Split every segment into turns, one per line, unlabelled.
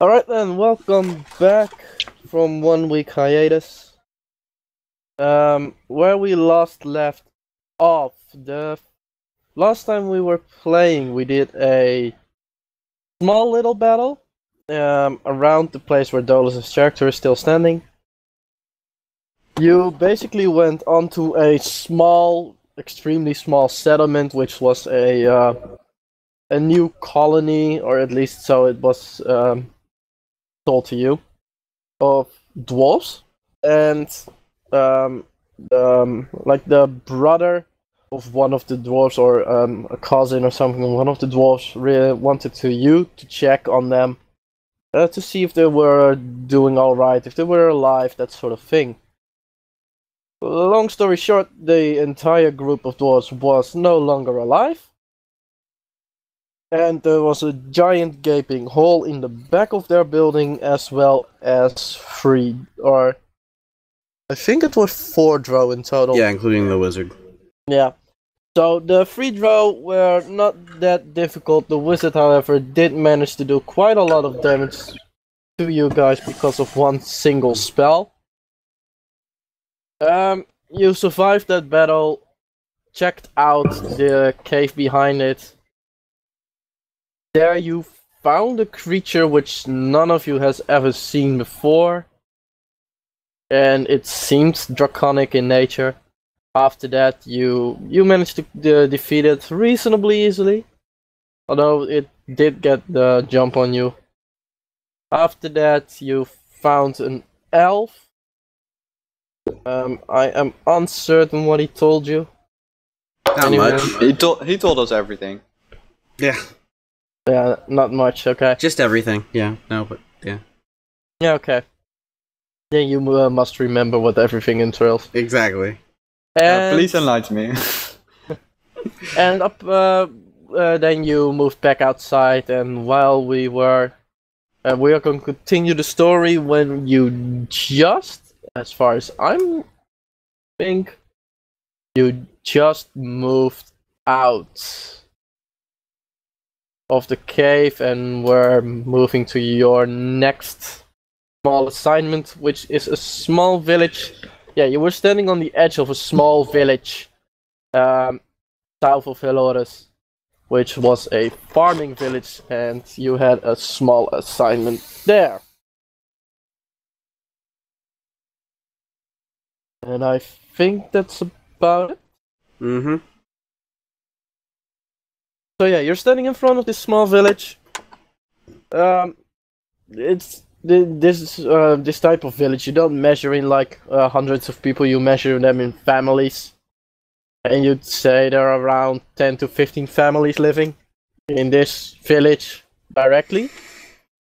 Alright then, welcome back from 1 week hiatus. Where we left off, the last time we were playing, we did a small little battle around the place where Dolos' character is still standing. You basically went onto a small, extremely small settlement, which was a new colony, or at least so it was told to you, of dwarves, and like the brother of one of the dwarves, or a cousin or something, one of the dwarves really wanted you to check on them, to see if they were doing alright, if they were alive, that sort of thing. Long story short, the entire group of dwarves was no longer alive, and there was a giant gaping hole in the back of their building, as well as I think it was 4 drow in total.
Yeah, including the wizard.
Yeah. So the 3 drow were not that difficult. The wizard, however, did manage to do quite a lot of damage to you guys because of one single spell. You survived that battle, checked out the cave behind it. There you found a creature which none of you has ever seen before, and it seemed draconic in nature. After that, you managed to defeat it reasonably easily, although it did get the jump on you. After that, you found an elf. I am uncertain what he told you.
Not much.
He told us everything.
Yeah.
Yeah, not much, okay.
Just everything. Yeah, no, but yeah.
Yeah, okay. Yeah, you must remember what everything entails.
Exactly.
And,
Please enlighten me.
and then you moved back outside, and while we are going to continue the story when you just, as far as I think, you just moved out of the cave and were moving to your next small assignment, which is a small village. Yeah, you were standing on the edge of a small village south of Helores, which was a farming village, and you had a small assignment there. And I think that's about it.
Mm-hmm.
So yeah, you're standing in front of this small village. It's this type of village. You don't measure in like hundreds of people. You measure them in families, and you'd say there are around 10 to 15 families living in this village directly,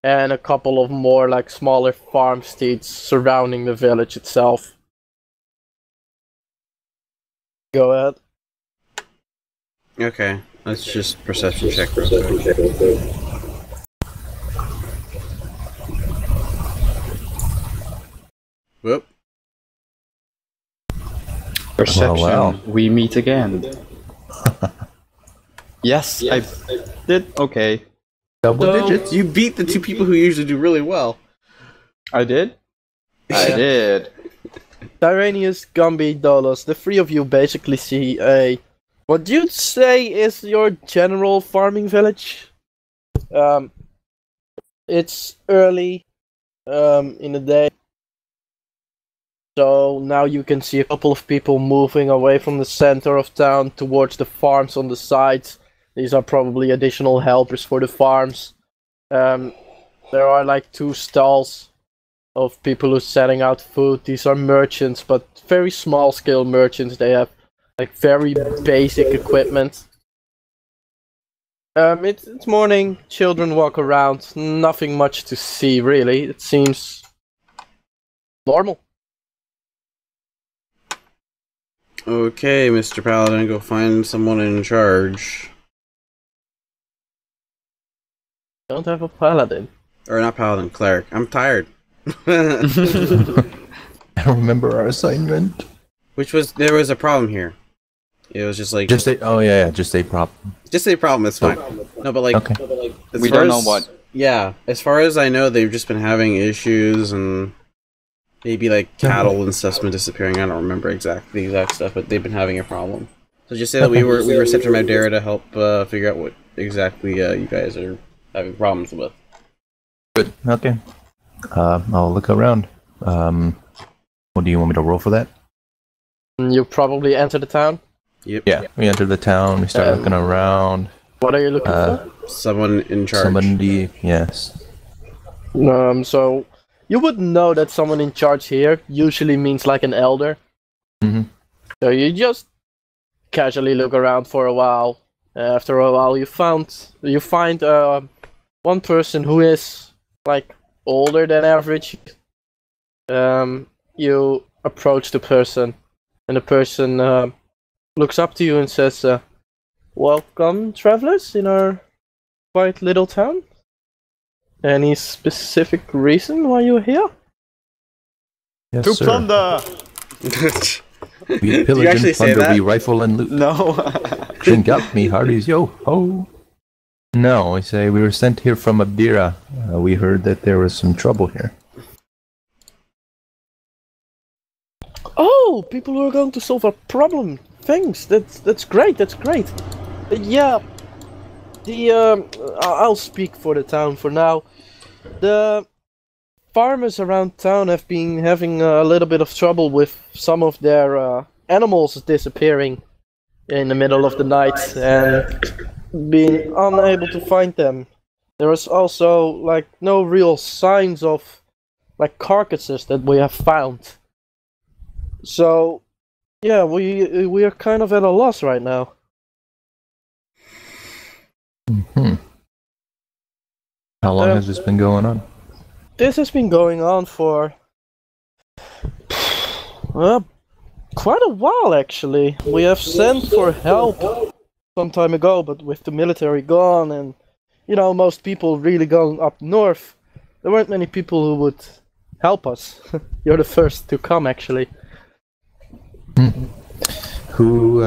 and a couple of more like smaller farmsteads surrounding the village itself. Go ahead.
Okay, let's just perception check real quick. Whoop.
Perception.
Well.
We meet again. Yes, I did. Okay.
Double digits.
You beat the 2 people who usually do really well.
I did? I did.
Tyraneus, Gumby, Dolos, the 3 of you basically see what you'd say is your general farming village. It's early in the day, so now you can see a couple of people moving away from the center of town towards the farms on the sides. These are probably additional helpers for the farms. There are like 2 stalls of people who are setting out food. These are merchants, but very small scale merchants. They have like very basic equipment. It's morning, children walk around, nothing much to see really. It seems normal.
Okay, Mr. Paladin, go find someone in charge.
Don't have a paladin.
Or not paladin, cleric. I'm tired.
I remember our assignment.
There was a problem here. It was just like...
Just say, oh yeah, just say problem.
Just say problem, it's fine. No, but like...
Okay.
As
We
far
don't know
as-
what
Yeah, as far as I know, they've just been having issues and maybe like cattle and stuff's been disappearing. I don't remember the exact stuff, but they've been having a problem. So just say that we were sent from Madeira to help figure out what exactly you guys are having problems with.
Good. Okay. I'll look around. What do you want me to roll for that?
You probably enter the town.
Yep.
Yeah, we enter the town. We start looking around.
What are you looking for?
Someone in charge.
Somebody, yes.
So you would know that someone in charge here usually means like an elder.
Mm-hmm.
So you just casually look around for a while. After a while, you find one person who is like older than average. You approach the person, and the person looks up to you and says, "Welcome, travelers, in our quite little town. Any specific reason why you're here?"
Yes,
To
sir.
plunder!
We
you
pillage
actually
and
say
plunder,
that?
we rifle and loot.
No.
Drink up, me hearties, yo ho. No, we say we were sent here from Abira. We heard that there was some trouble here.
Oh, people who are going to solve a problem. Thanks. That's great. That's great. Yeah. I'll speak for the town for now. The farmers around town have been having a little bit of trouble with some of their animals disappearing in the middle of the night and being unable to find them. There is also like no real signs of like carcasses that we have found. So yeah, we are kind of at a loss right now.
Mm-hmm. How long has this been going on?
This has been going on for quite a while, actually. We have sent for help some time ago, but with the military gone and, you know, most people really gone up north, there weren't many people who would help us. You're the first to come, actually.
Who,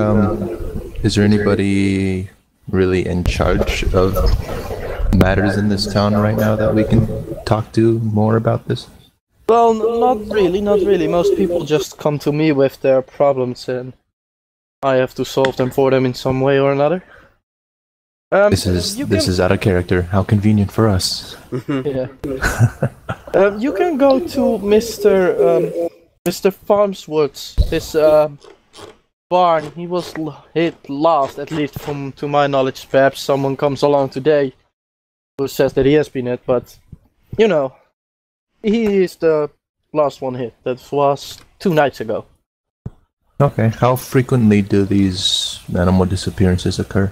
is there anybody really in charge of matters in this town right now that we can talk to more about this?
Well, not really. Most people just come to me with their problems and I have to solve them for them in some way or another.
This is out of character. How convenient for us.
Yeah. You can go to Mr. Farnsworth's, his barn. He was hit last, at least to my knowledge. Perhaps someone comes along today who says that he has been hit, but you know, he is the last one hit. That was 2 nights ago.
Okay. How frequently do these animal disappearances occur?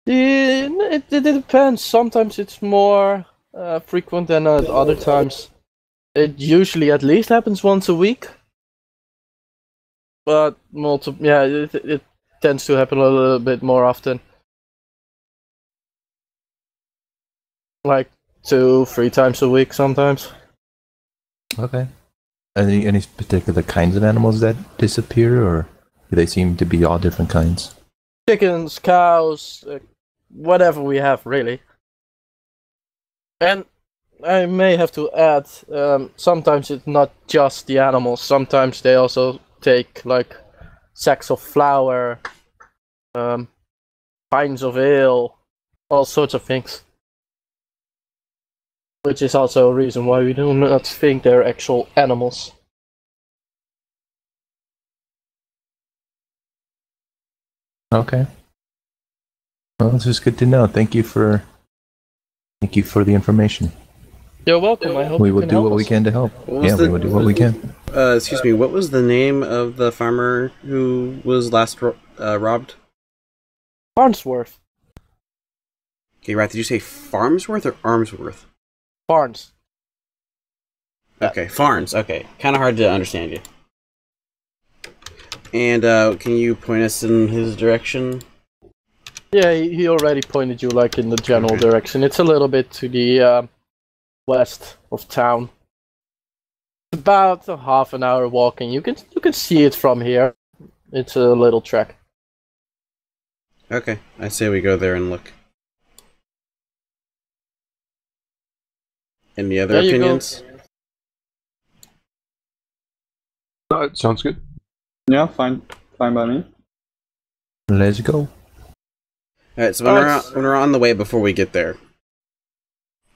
It depends. Sometimes it's more frequent than at other times. It usually at least happens once a week. But it tends to happen a little bit more often. Like 2-3 times a week sometimes.
Okay. Any particular kinds of animals that disappear, or do they seem to be all different kinds?
Chickens, cows, whatever we have, really. And I may have to add, sometimes it's not just the animals. Sometimes they also take like sacks of flour, pints of ale, all sorts of things. Which is also a reason why we do not think they're actual animals.
Okay. Well, this is good to know. Thank you for the information.
You're welcome. I hope
We
you
will
can
do
help
what we
us.
can to help.
was
Yeah,
the-
we will do what we can.
Excuse me, what was the name of the farmer who was last robbed?
Farnsworth.
Okay, right, did you say Farmsworth or Armsworth?
Barnes.
Okay, Farms, okay. Kind of hard to understand you. And, can you point us in his direction?
Yeah, he already pointed you like in the general
Okay.
direction. It's a little bit to the west of town. About a half an hour walking. You can see it from here. It's a little trek.
Okay, I say we go there and look. Any other
There you go.
opinions?
It sounds good.
Yeah, fine by me.
Let's go.
Alright, so when we're on the way before we get there,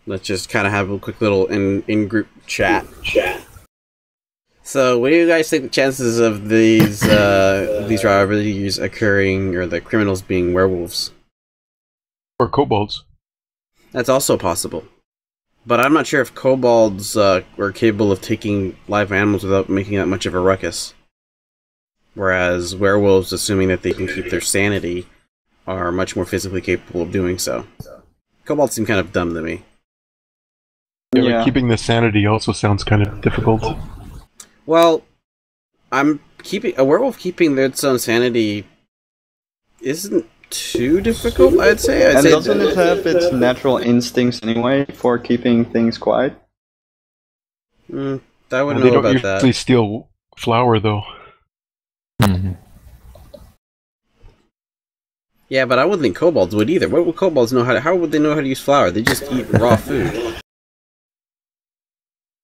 let's just kind of have a quick little in-group chat. So, what do you guys think the chances of these robberies occurring, or the criminals being werewolves?
Or kobolds.
That's also possible. But I'm not sure if kobolds are capable of taking live animals without making that much of a ruckus. Whereas werewolves, assuming that they can keep their sanity, are much more physically capable of doing so. Kobolds seem kind of dumb to me.
Yeah,
Yeah.
but keeping the sanity also sounds kind of difficult.
Well, a werewolf keeping its own sanity isn't too difficult, I'd say.
And doesn't it have its natural instincts anyway for keeping things quiet?
I wouldn't
They
know
don't
about
usually
that.
steal flour, though.
Mhm.
Yeah, but I wouldn't think kobolds would either. What would kobolds know how would they know how to use flour? They just eat raw food.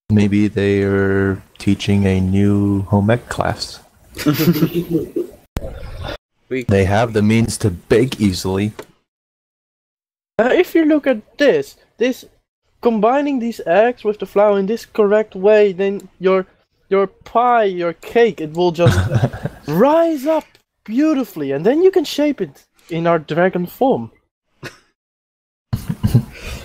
Maybe they are teaching a new home ec class. They have the means to bake easily.
If you look at this combining these eggs with the flour in this correct way, then your pie, your cake, it will just rise up beautifully, and then you can shape it in our dragon form.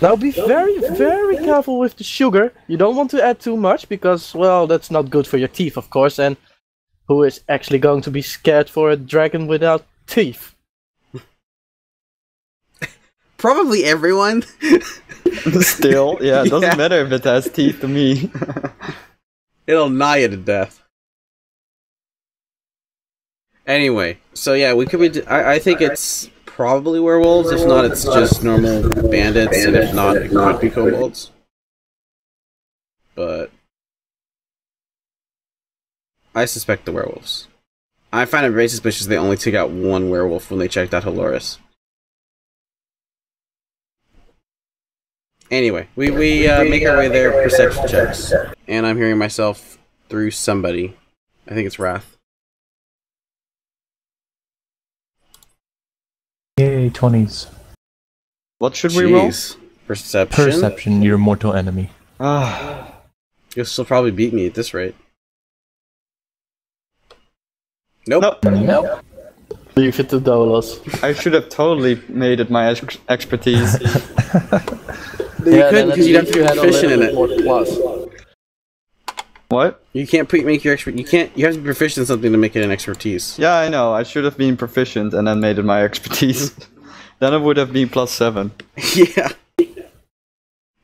Now be very, very careful with the sugar. You don't want to add too much because, well, that's not good for your teeth, of course, and who is actually going to be scared for a dragon without teeth?
Probably everyone.
Still, yeah, it doesn't matter if it has teeth to me.
It'll gnaw you to death. Anyway, so yeah, we could be. I think it's probably werewolves. If not, it's just normal bandits, and if not, it could be kobolds. But I suspect the werewolves. I find it very suspicious they only took out one werewolf when they checked out Haloris. Anyway, we make our way there, perception checks. And I'm hearing myself through somebody. I think it's Wrath.
Yay, 20s.
What should we roll?
Jeez. Perception?
Perception, your mortal enemy.
Ah,
You'll still probably beat me at this rate. Nope.
nope.
Leave it to Dolos.
I should have totally made it my expertise.
You couldn't because you'd have to be proficient in it.
Plus.
What?
You can't make your expert. You have to be proficient in something to make it an expertise.
Yeah, I know. I should have been proficient and then made it my expertise. Then it would have been +7.
Yeah.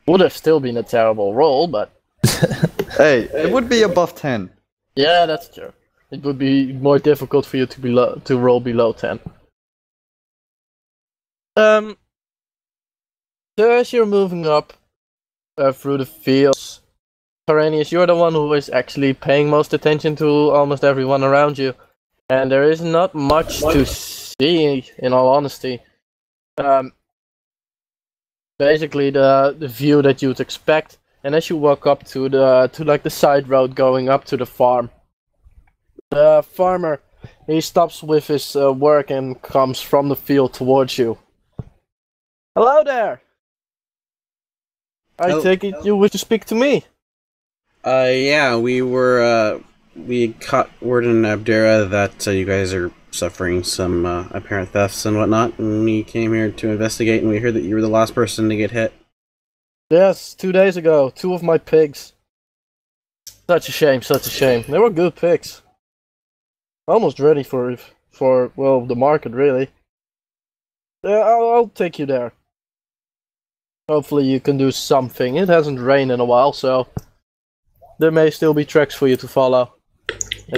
Would have still been a terrible roll, but
Hey, it would be above 10.
yeah, that's true. It would be more difficult for you to roll below 10. So as you're moving up through the fields, Tyraneus, you're the one who is actually paying most attention to almost everyone around you, and there is not much to see, in all honesty. Basically, the view that you'd expect, and as you walk up to the side road going up to the farm, the farmer, he stops with his work and comes from the field towards you. Hello there! I take it you wish to speak to me?
Yeah, we caught word in Abdera that you guys are suffering some apparent thefts and whatnot, and we came here to investigate, and we heard that you were the last person to get hit.
Yes, 2 days ago, 2 of my pigs. Such a shame, such a shame. They were good pigs. Almost ready for well, the market, really. I'll take you there. Hopefully you can do something. It hasn't rained in a while, so there may still be tracks for you to follow.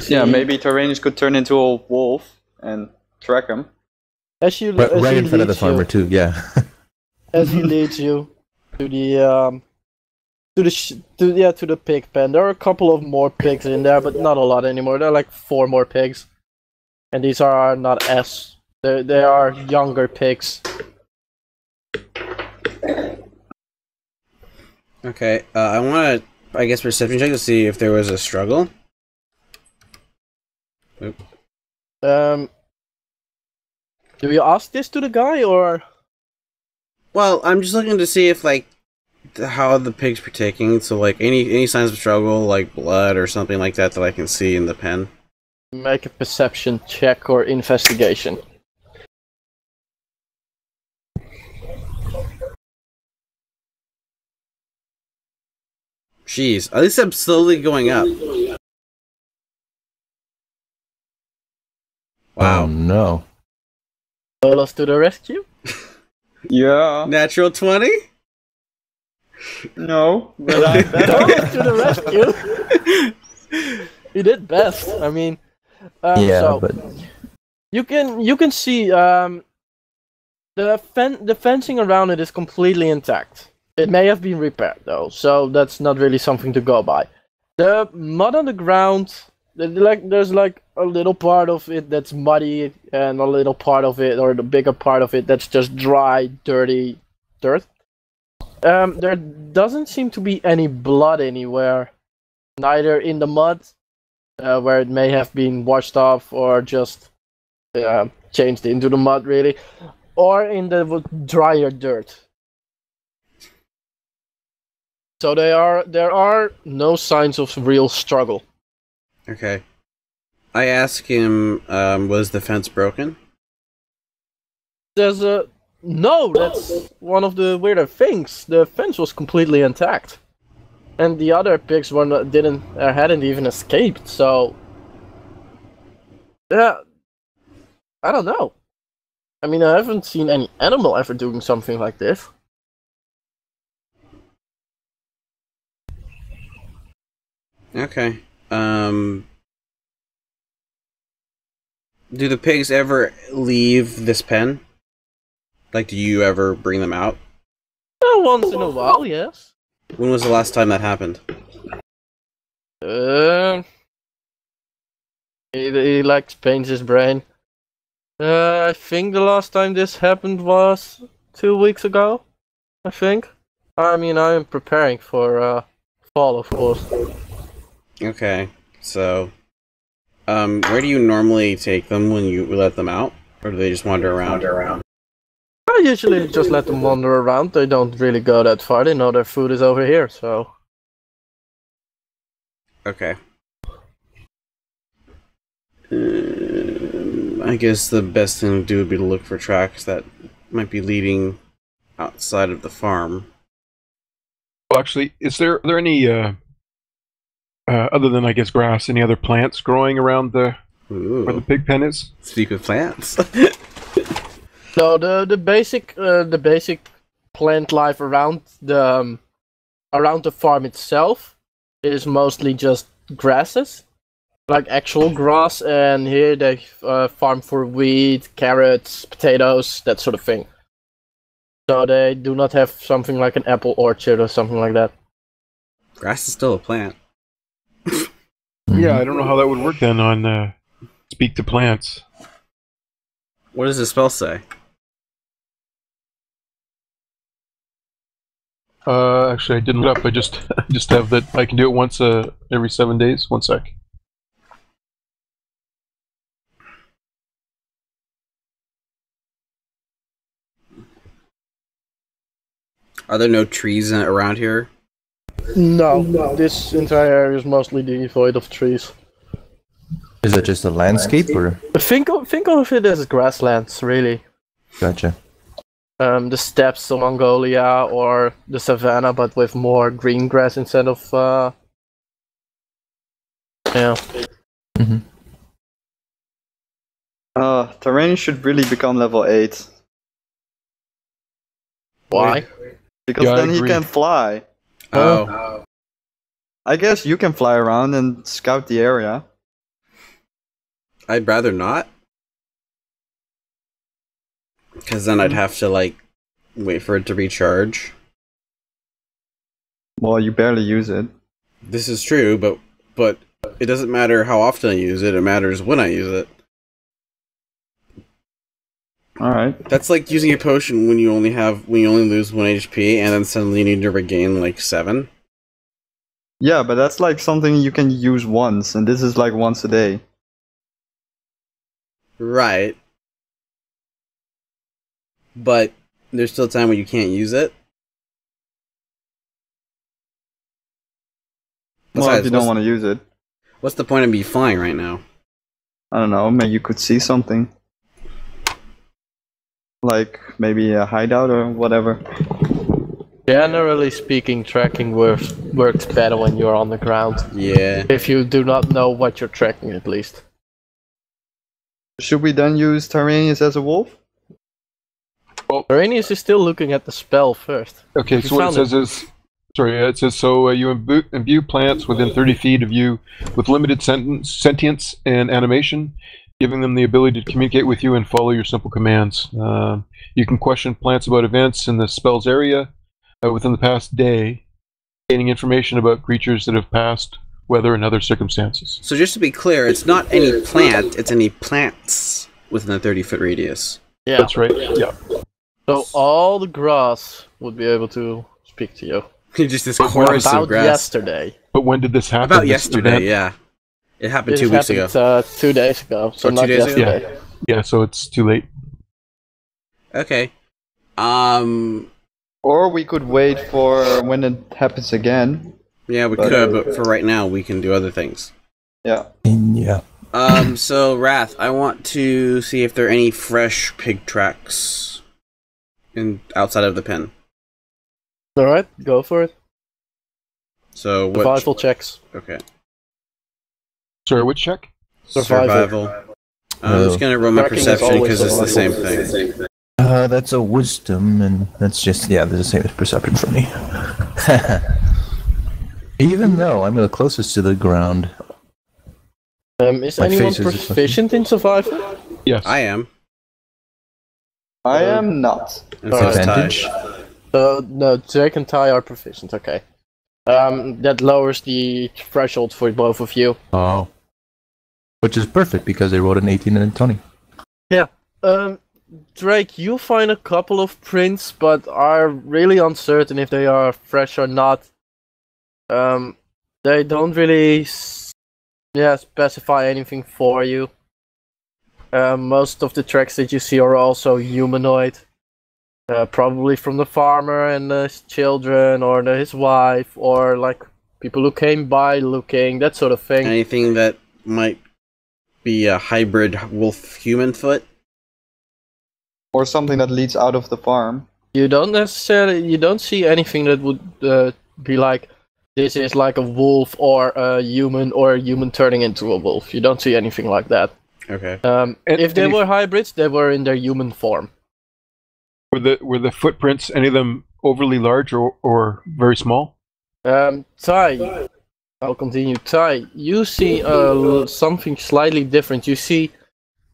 Yeah, maybe Tyraneus could turn into a wolf and track him.
As you
Right in front of the farmer too, yeah.
As he leads you to the pig pen. There are a couple of more pigs in there, but not a lot anymore. There are like 4 more pigs, and these are not S. They are younger pigs.
Okay, I want to, I guess, perception check to see if there was a struggle. Oop.
Do you ask this to the guy, or?
Well, I'm just looking to see if, like, how the pigs were taking. So, like, any signs of struggle, like blood or something like that, that I can see in the pen.
Make a perception check or investigation.
Jeez, at least I'm slowly going up. Wow.
Oh no.
Dolos to the rescue?
Yeah.
Natural 20?
No.
But Dolos to the rescue! He did best. I mean,
Yeah,
so
but
you can see the fencing around it is completely intact. It may have been repaired though, so that's not really something to go by. The mud on the ground, there's like a little part of it that's muddy, and a little part of it, or the bigger part of it, that's just dry, dirty dirt. There doesn't seem to be any blood anywhere, neither in the mud, where it may have been washed off or just changed into the mud, really, or in the drier dirt. So there are no signs of real struggle.
Okay. I ask him, was the fence broken?
There's a no. That's one of the weirder things. The fence was completely intact, and the other pigs hadn't even escaped. So, yeah, I don't know. I mean, I haven't seen any animal ever doing something like this.
Okay. Do the pigs ever leave this pen? Like, do you ever bring them out?
Once in a while, yes.
When was the last time that happened?
He likes pains his brain. I think the last time this happened was 2 weeks ago. I think. I mean, I am preparing for fall, of course.
Okay, so, where do you normally take them when you let them out? Or do they just wander around?
I usually just let them wander around. They don't really go that far. They know their food is over here, so.
Okay. I guess the best thing to do would be to look for tracks that might be leading outside of the farm.
Well, actually, are there any, other than, I guess, grass, any other plants growing around where the pig pen is?
Speak of plants.
So the basic plant life around the farm itself is mostly just grasses, like actual grass, and here they farm for wheat, carrots, potatoes, that sort of thing. So they do not have something like an apple orchard or something like that.
Grass is still a plant.
Yeah, I don't know how that would work then on Speak to Plants.
What does the spell say?
Actually, I didn't look up. I just have that I can do it once every 7 days. 1 sec.
Are there no trees around here?
No, this entire area is mostly devoid of trees.
is it just a landscape or?
Think of it as grasslands, really.
Gotcha.
The steppes of Mongolia or the savannah, but with more green grass instead of yeah.
Mm-hmm.
Tyraneus should really become level 8.
Why?
Because
Yeah, I
then he
agree.
can fly.
Oh.
I guess you can fly around and scout the area.
I'd rather not. Because then I'd have to, like, wait for it to recharge.
Well, you barely use it.
This is true, but it doesn't matter how often I use it, it matters when I use it.
Alright.
That's like using a potion when you only lose 1 HP, and then suddenly you need to regain like 7.
Yeah, but that's like something you can use once, and this is like once a day.
Right. But there's still a time when you can't use it.
Well, if you don't want to use it.
What's the point of me flying right now?
I don't know, maybe you could see something. Like, maybe a hideout or whatever.
Generally speaking, tracking works better when you're on the ground.
Yeah.
If you do not know what you're tracking, at least.
Should we then use Tyraneus as a wolf?
Tyraneus is still looking at the spell first.
Okay, so what it says is... Sorry, it says, so you imbue plants within 30 feet of you with limited sentience and animation, giving them the ability to communicate with you and follow your simple commands. You can question plants about events in the spell's area within the past day, gaining information about creatures that have passed, weather, and other circumstances.
So just to be clear, it's not any plant, it's any plants within a 30-foot radius.
Yeah.
That's right, yeah.
So all the grass would be able to speak to you.
Just this chorus of
About
grass.
yesterday.
But when did this happen?
About yesterday, yeah. It happened 2 weeks ago.
2 days ago, so
Or 2
not
days ago?
yesterday.
Yeah, so it's too late.
Okay.
Or we could wait for when it happens again.
Yeah, we could, but for right now, we can do other things.
Yeah.
Yeah.
So, Wrath, I want to see if there are any fresh pig tracks outside of the pen.
Alright, go for it.
So, what...
Survival checks.
Okay.
Sorry, which check?
Survival.
I'm just gonna roll my
Tracking is
perception
always
because it's the same
survival.
thing.
That's a wisdom, and that's just, yeah, the same as perception for me. Even though I'm the closest to the ground.
Is
My
anyone
face is
proficient in survival?
Yes.
I am.
I am not.
And so is Ty.
Advantage?
No, Jake and Ty are proficient, okay. That lowers the threshold for both of you.
Oh. Which is perfect, because they rolled an 18 and a 20.
Yeah. Drake, you find a couple of prints, but are really uncertain if they are fresh or not. They don't really specify anything for you. Most of the tracks that you see are also humanoid. Probably from the farmer and his children, or his wife, or like people who came by looking, that sort of thing.
Anything that might be a hybrid wolf-human foot?
Or something that leads out of the farm.
You don't see anything that would be like, this is like a wolf or a human turning into a wolf. You don't see anything like that.
Okay.
If they were hybrids, they were in their human form.
Were the footprints, any of them overly large or very small?
Ty, I'll continue. Ty, you see something slightly different. You see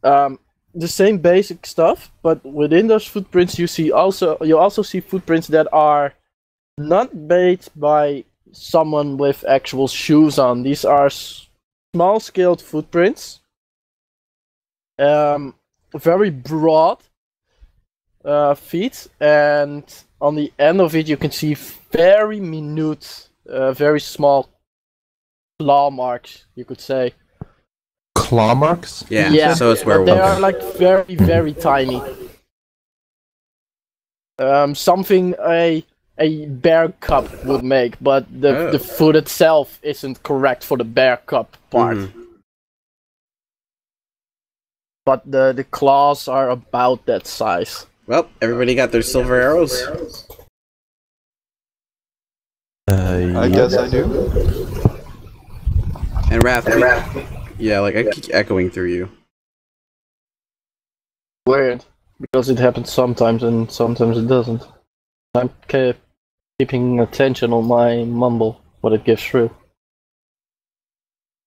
the same basic stuff, but within those footprints you also see footprints that are not made by someone with actual shoes on. These are small scaled footprints. Very broad feet, and on the end of it you can see very minute, very small claw marks, you could say.
Claw marks?
Yeah. So it's werewolf.
They are like very, very tiny. Something a bear cub would make, but the foot itself isn't correct for the bear cub part.
Mm-hmm.
But the claws are about that size.
Well, everybody got their silver arrows?
I guess I do.
And Wrath, yeah, like I keep echoing through you.
Weird, because it happens sometimes and sometimes it doesn't. I'm keeping attention on my mumble, what it gives through.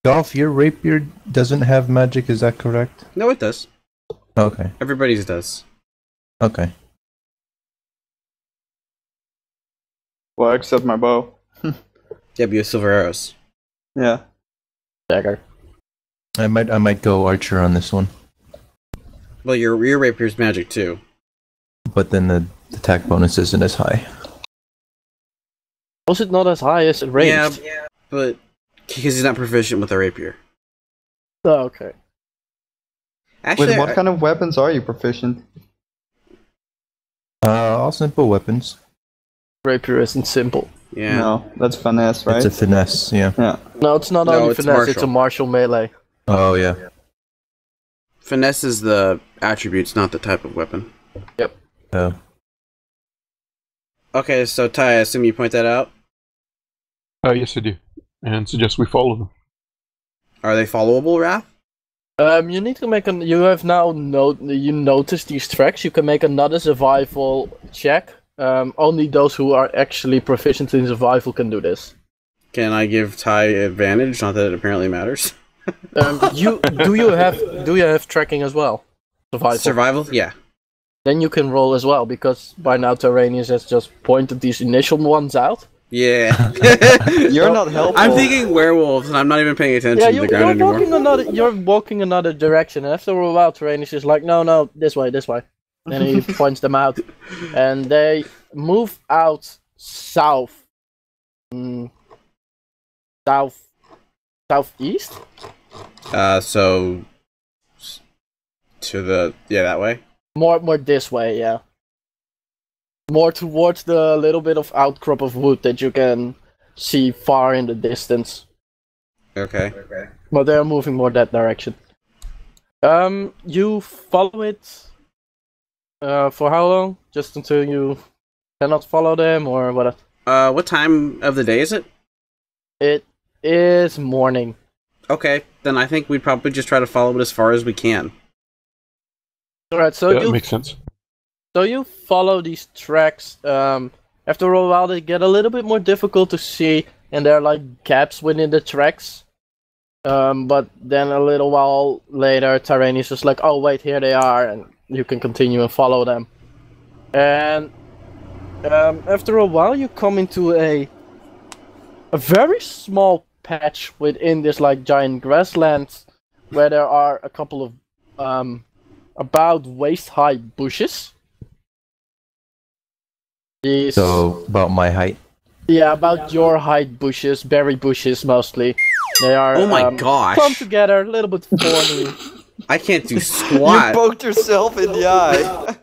Golf, your rapier doesn't have magic, is that correct?
No, it does.
Okay.
Everybody's does.
Okay.
Well, except my bow.
Yeah, but you have silver arrows.
Yeah.
Dagger.
I might go archer on this one.
Well, your rapier's magic too.
But then the attack bonus isn't as high.
Was it not as high as it ranged?
Yeah, but because he's not proficient with a rapier.
Oh, okay.
Actually,
With what kind of weapons are you proficient?
All simple weapons.
Rapier isn't simple.
Yeah.
No, that's finesse, right?
It's a finesse, yeah.
Yeah.
No, it's not
No,
only
it's
finesse, it's a
martial.
martial melee.
Oh, yeah.
Finesse is the attributes, not the type of weapon.
Oh.
Okay, so Ty, I assume you point that out.
Yes, I do. And suggest we follow them.
Are they followable, Wrath?
You need to make an. You have now you notice these tracks. You can make another survival check. Only those who are actually proficient in survival can do this.
Can I give Ty advantage? Not that it apparently matters.
Do you have tracking as well?
Survival? Yeah.
Then you can roll as well, because by now Tyraneus has just pointed these initial ones out.
Yeah.
You're not helpful.
I'm thinking werewolves, and I'm not even paying attention
Yeah,
to the ground anymore.
you're walking another direction, and after a while Tyraneus is like, no, this way. And he points them out. And they move out south. Southeast?
So to the that way.
More this way, yeah. More towards the little bit of outcrop of wood that you can see far in the distance.
Okay.
But they're moving more that direction. You follow it for how long? Just until you cannot follow them, or what?
What time of the day is it?
It is morning.
Okay, then I think we'd probably just try to follow it as far as we can.
Alright, so
That makes sense.
So you follow these tracks. After a while, they get a little bit more difficult to see, and there are like gaps within the tracks. But then a little while later, Tyraneus is like, "Oh wait, here they are," and you can continue and follow them. And after a while, you come into a very small patch within this like giant grassland, where there are a couple of about waist-high bushes. These,
So, about my height.
yeah, about your height bushes, berry bushes mostly. They are.
Oh my gosh.
Come together, a little bit thorny.
I can't do
You
squat.
poked yourself in the eye.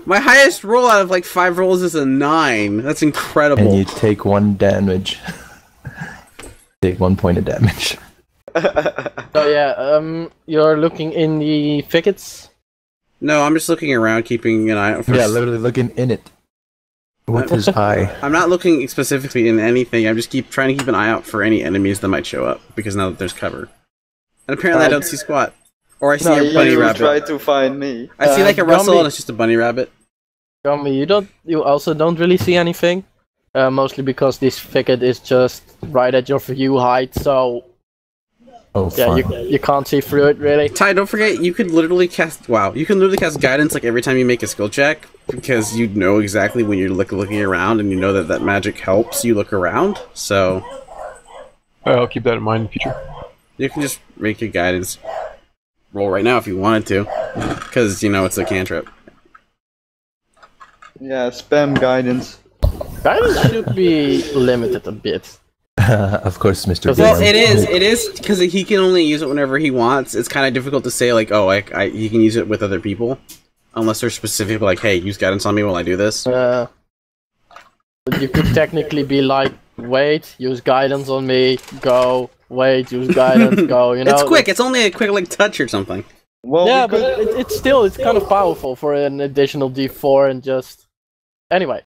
My highest roll out of like 5 rolls is a 9. That's incredible.
And you take 1 damage. Take 1 point of damage.
So yeah, you're looking in the thickets.
No, I'm just looking around, keeping an eye out for.
Yeah, literally looking in it. With his eye.
I'm not looking specifically in anything. I'm just trying to keep an eye out for any enemies that might show up, because now that there's cover. And apparently I don't see squat. Or I see a bunny
you
rabbit.
try to find me.
I see like a rustle
Gummy.
and it's just a bunny rabbit.
Gummy, you also don't really see anything. Mostly because this thicket is just right at your view height, so
Oh,
yeah,
fun.
you can't see through it really.
Ty, don't forget, you could literally cast... Wow, you can literally cast guidance like every time you make a skill check, because you know exactly when you're looking around, and you know that magic helps you look around, so...
I'll keep that in mind in the future.
You can just make a guidance roll right now if you wanted to, because, you know, it's a cantrip.
Yeah, spam guidance.
Guidance should be limited a bit.
Of course, Mr.
Well,
Bjorn.
it is, because he can only use it whenever he wants. It's kind of difficult to say, like, oh, he can use it with other people, unless they're specific, like, hey, use guidance on me while I do this.
You could technically be like, wait, use guidance on me, go, wait, use guidance, go, you know?
It's quick, it's only a quick, like, touch or something.
Well,
Yeah,
we
but
could...
it's kind of powerful for an additional D4 and just... Anyway.